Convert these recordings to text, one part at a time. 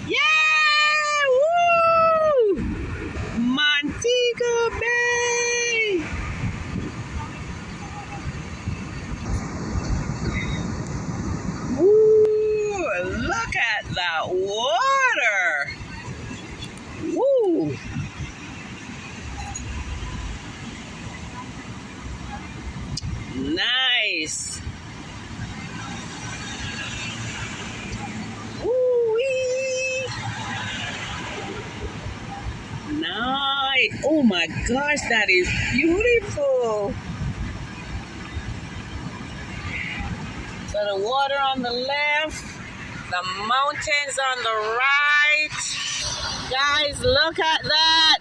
Yeah! Woo! Montego Bay! Woo! Look at that water! Woo! Nice! Woo-wee! Nice! Oh my gosh, that is beautiful! So the water on the left, the mountains on the right. Guys, look at that!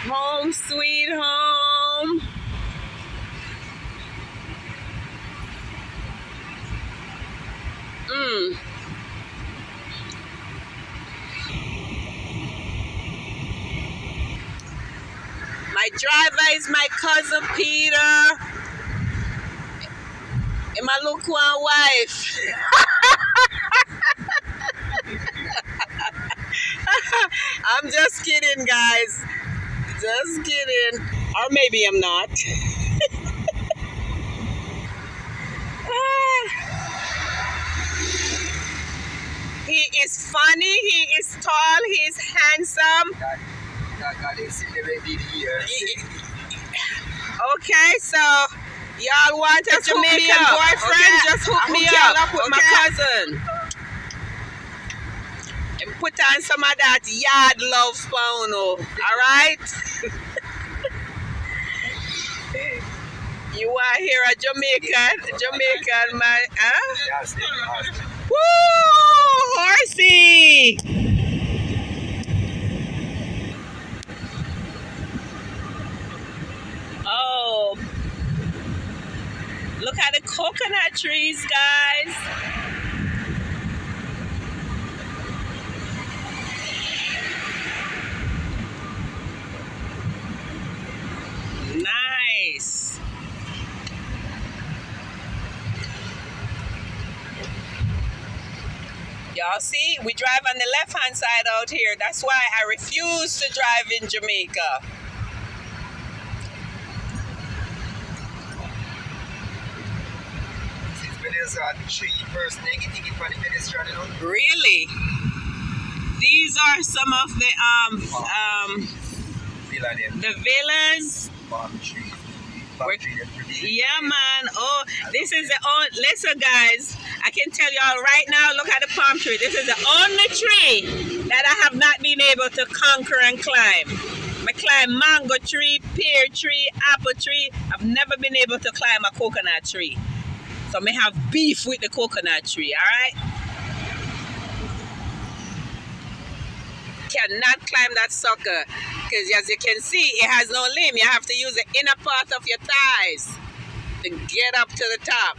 Home sweet home. My driver is my cousin Peter. And my look one wife. I'm just kidding, guys. Just kidding. Or maybe I'm not. He is funny, he is tall, he is handsome. Okay, so y'all want a Jamaican boyfriend? Okay. Just hook me up with my cousin. And put on some of that yard love spono, alright? You want to hear a Jamaican man, huh? Yes, woo! Horsey! Oh, look at the coconut trees, guys. Nice. Y'all see, we drive on the left-hand side out here. That's why I refuse to drive in Jamaica. Really? These are some of the villas. Yeah, man. Oh, this is the only. Listen, guys. I can tell y'all right now. Look at the palm tree. This is the only tree that I have not been able to conquer and climb. I climb mango tree, pear tree, apple tree. I've never been able to climb a coconut tree. So I have beef with the coconut tree. All right. Cannot climb that sucker because as you can see it has no limb. You have to use the inner part of your thighs to get up to the top.